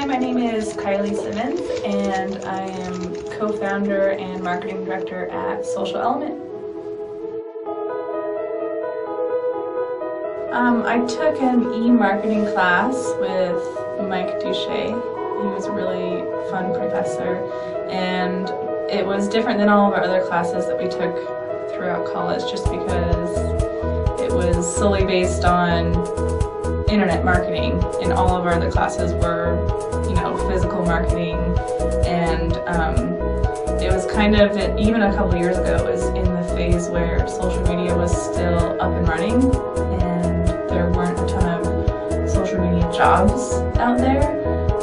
Hi, my name is Kylie Simmons, and I am co-founder and marketing director at Social Element. I took an e-marketing class with Mike Duche. He was a really fun professor, and it was different than all of our other classes that we took throughout college just because it was solely based on internet marketing, and all of our other classes were, physical marketing. And it was kind of, even a couple years ago, it was in the phase where social media was still up and running, and there weren't a ton of social media jobs out there.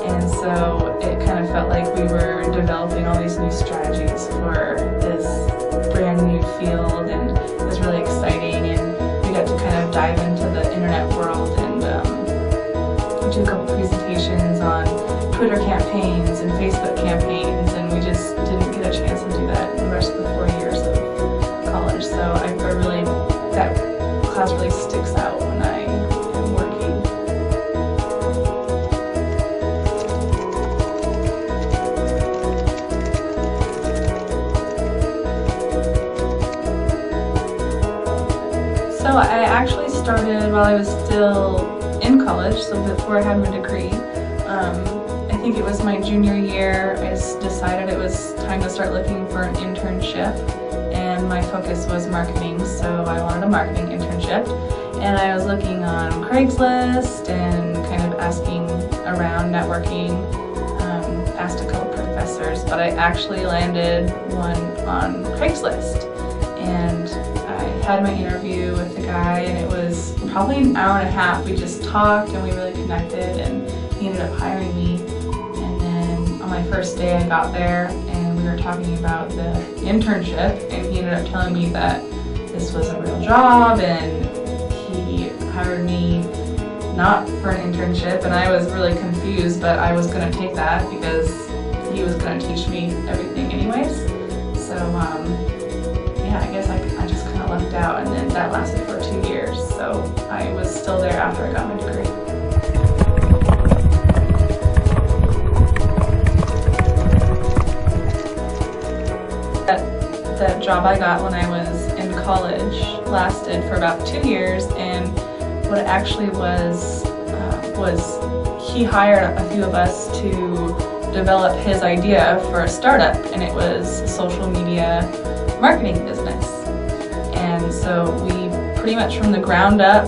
And so it kind of felt like we were developing all these new strategies for this brand new field, and it was really exciting, and we got to kind of dive into the internet world and do a couple presentations on Twitter campaigns and Facebook campaigns, and we just didn't get a chance to do that in the rest of the 4 years of college. So that class really sticks out when I am working. So I actually started while I was still in college, so before I had my degree. I think it was my junior year, I just decided it was time to start looking for an internship, and my focus was marketing, so I wanted a marketing internship. And I was looking on Craigslist and kind of asking around, networking, asked a couple professors, but I actually landed one on Craigslist. And I had my interview with the guy, and it was probably an hour and a half. We just talked and we really connected, and he ended up hiring me. And then on my first day I got there and we were talking about the internship, and he ended up telling me that this was a real job, and he hired me not for an internship, and I was really confused, but I was going to take that because he was going to teach me everything anyways. So yeah, I guess I just kind of lucked out, and then that lasted for 2 years, so I was still there after I got my degree. That job I got when I was in college lasted for about 2 years, and what it actually was he hired a few of us to develop his idea for a startup, and it was a social media marketing business. And so we pretty much from the ground up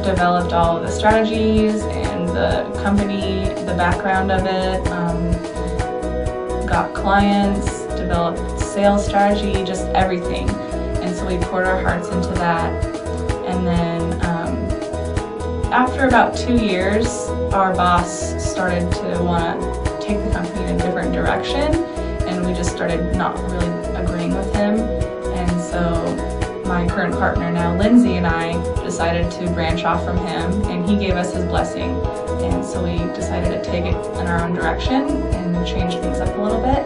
developed all of the strategies and the company, the background of it, got clients, developed sales strategy, just everything. And so we poured our hearts into that. And then after about 2 years, our boss started to want to take the company in a different direction, and we just started not really agreeing with him. And so my current partner now, Lindsay, and I decided to branch off from him, and he gave us his blessing. And so we decided to take it in our own direction and change things up a little bit,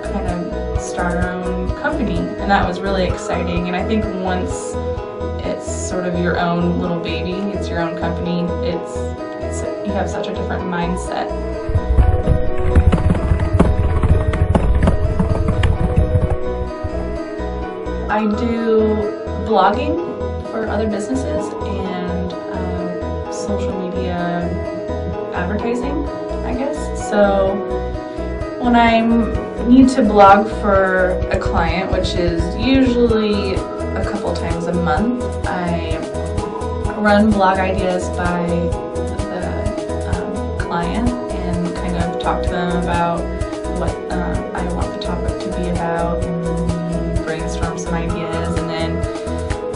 kind of start our own company. And that was really exciting. And I think once it's sort of your own little baby, it's your own company, you have such a different mindset. I do blogging for other businesses and social media advertising, I guess. So when I need to blog for a client, which is usually a couple times a month, I run blog ideas by the client and kind of talk to them about what I want the topic to be about, and we brainstorm some ideas, and then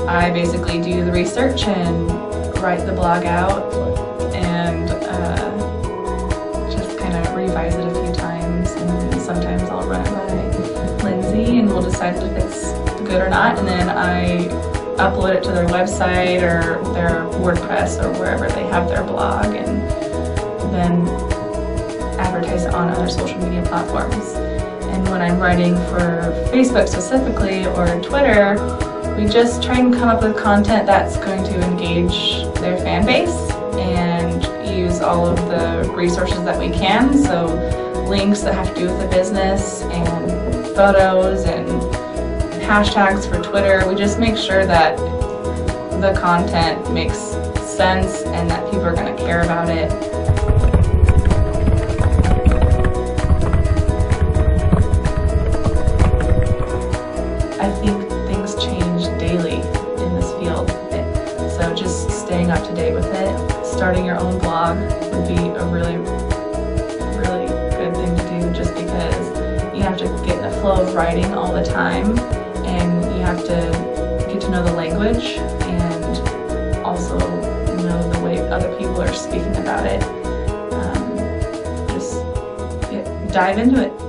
I basically do the research and write the blog out, and just kind of revise it a few times, and sometimes I'll run it by Lindsay and we'll decide if it's good or not, and then I upload it to their website or their WordPress or wherever they have their blog, and then advertise it on other social media platforms. And when I'm writing for Facebook specifically or Twitter, we just try and come up with content that's going to engage their fan base and use all of the resources that we can, so links that have to do with the business and photos and hashtags for Twitter. We just make sure that the content makes sense and that people are going to care about it. I think things change daily in this field, so just staying up to date with it. Starting your own blog would be a really good thing to do, just because you have to get in the flow of writing all the time, and you have to get to know the language and also know the way other people are speaking about it. Just dive into it.